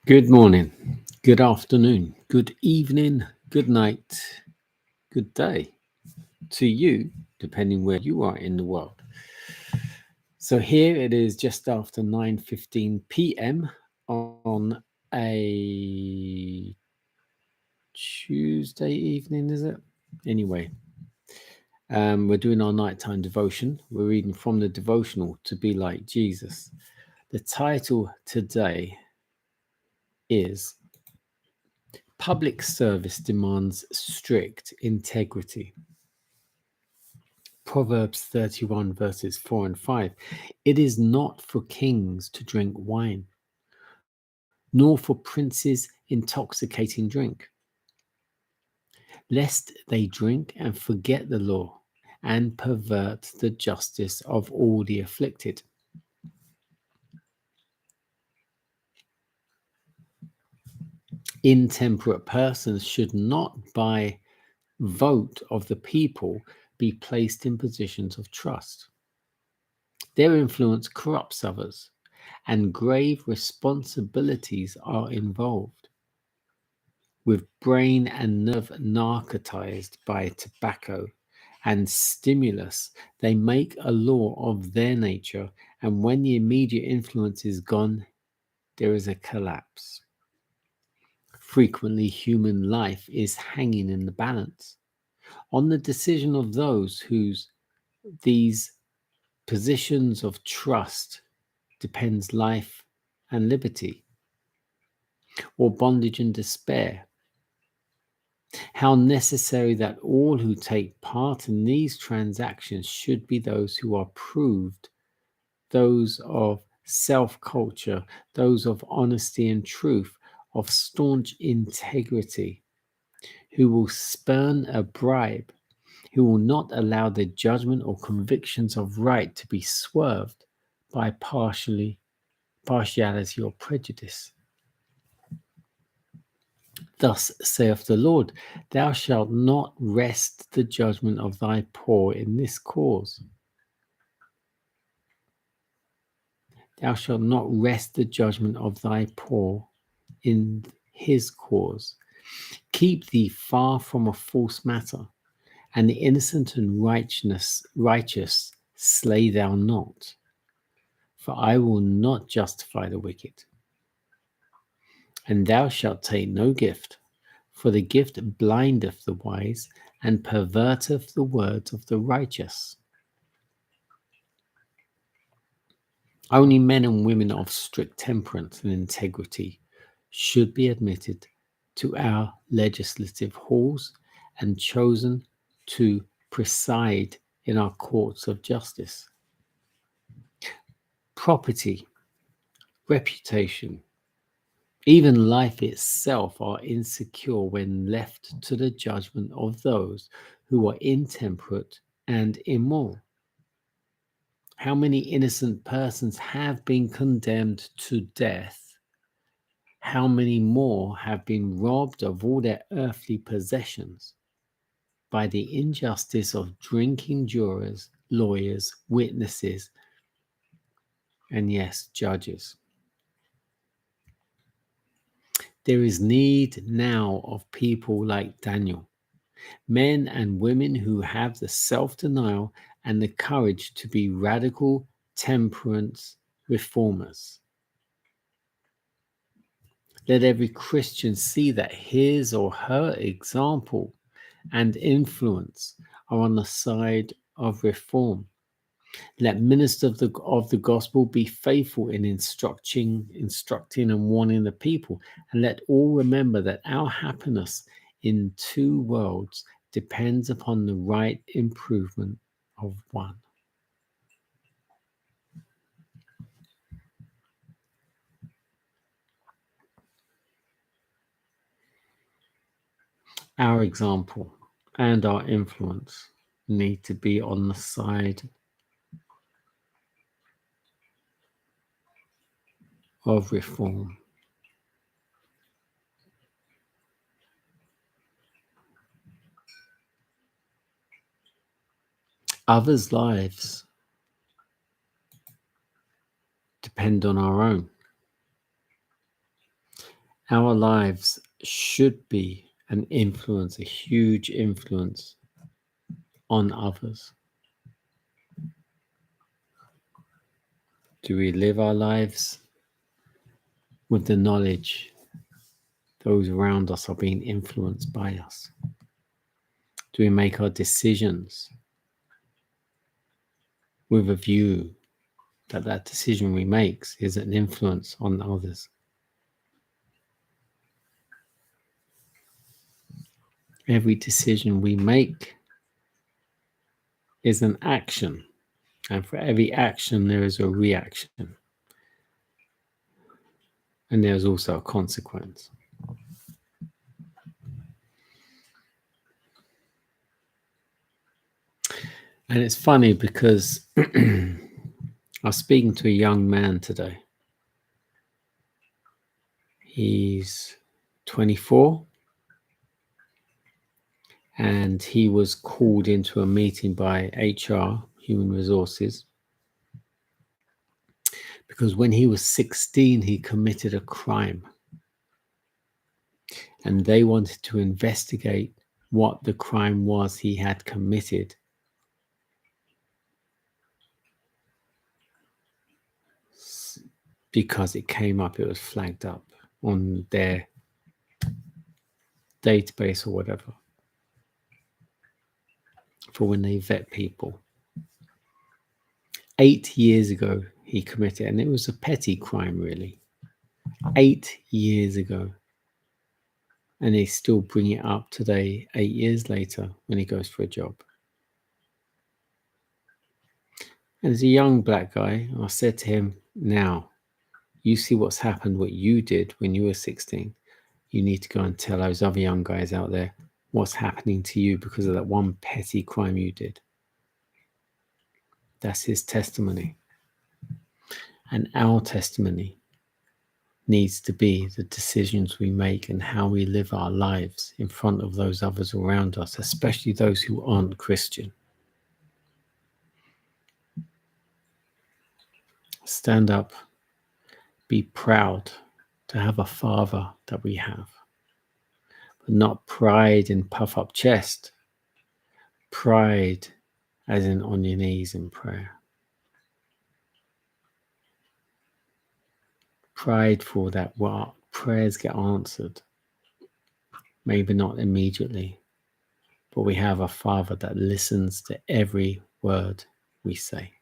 Good morning, good afternoon, good evening, good night, good day to you, depending where you are in the world. So here it is just after 9:15 p.m. on a Tuesday evening, is it? Anyway, we're doing our nighttime devotion. We're reading from the devotional To Be Like Jesus. The title today is Public Service Demands Strict Integrity. Proverbs 31 verses 4 and 5. It is not for kings to drink wine, nor for princes intoxicating drink, lest they drink and forget the law and pervert the justice of all the afflicted. Intemperate persons should not, by vote of the people, be placed in positions of trust. Their influence corrupts others, and grave responsibilities are involved. With brain and nerve narcotized by tobacco and stimulus, they make a law of their nature, and when the immediate influence is gone, there is a collapse. Frequently, human life is hanging in the balance on the decision of those whose these positions of trust depends life and liberty, or bondage and despair. How necessary that all who take part in these transactions should be those who are proved, those of self-culture, those of honesty and truth, of staunch integrity, who will spurn a bribe, who will not allow their judgment or convictions of right to be swerved by partiality or prejudice. Thus saith the Lord, thou shalt not wrest the judgment of thy poor in this cause. Thou shalt not wrest the judgment of thy poor in his cause. Keep thee far from a false matter, and the innocent and righteous slay thou not. For I will not justify the wicked. And thou shalt take no gift, for the gift blindeth the wise, and perverteth the words of the righteous. Only men and women of strict temperance and integrity should be admitted to our legislative halls and chosen to preside in our courts of justice. Property, reputation, even life itself are insecure when left to the judgment of those who are intemperate and immoral. How many innocent persons have been condemned to death? How many more have been robbed of all their earthly possessions by the injustice of drinking jurors, lawyers, witnesses, and yes, judges? There is need now of people like Daniel, men and women who have the self-denial and the courage to be radical temperance reformers. Let every Christian see that his or her example and influence are on the side of reform. Let ministers of the gospel be faithful in instructing and warning the people. And let all remember that our happiness in two worlds depends upon the right improvement of one. Our example and our influence need to be on the side of reform. Others' lives depend on our own. Our lives should be an influence, a huge influence on others. Do we live our lives with the knowledge those around us are being influenced by us? Do we make our decisions with a view that that decision we make is an influence on others? Every decision we make is an action, and for every action there is a reaction, and there's also a consequence. And it's funny because I was speaking to a young man today. He's 24, and he was called into a meeting by HR, Human Resources, because when he was 16, he committed a crime. And they wanted to investigate what the crime was he had committed. Because it came up, it was flagged up on their database or whatever for when they vet people. 8 years ago he committed, and it was a petty crime really. 8 years ago, and they still bring it up today, 8 years later, when he goes for a job. And as a young black guy, I said to him, now you see what's happened, what you did when you were 16. You need to go and tell those other young guys out there what's happening to you because of that one petty crime you did. That's his testimony. And our testimony needs to be the decisions we make and how we live our lives in front of those others around us, especially those who aren't Christian. Stand up. Be proud to have a father that we have, but not pride and puff up chest. Pride as in on your knees in prayer. Prideful that what prayers get answered. Maybe not immediately, but we have a Father that listens to every word we say.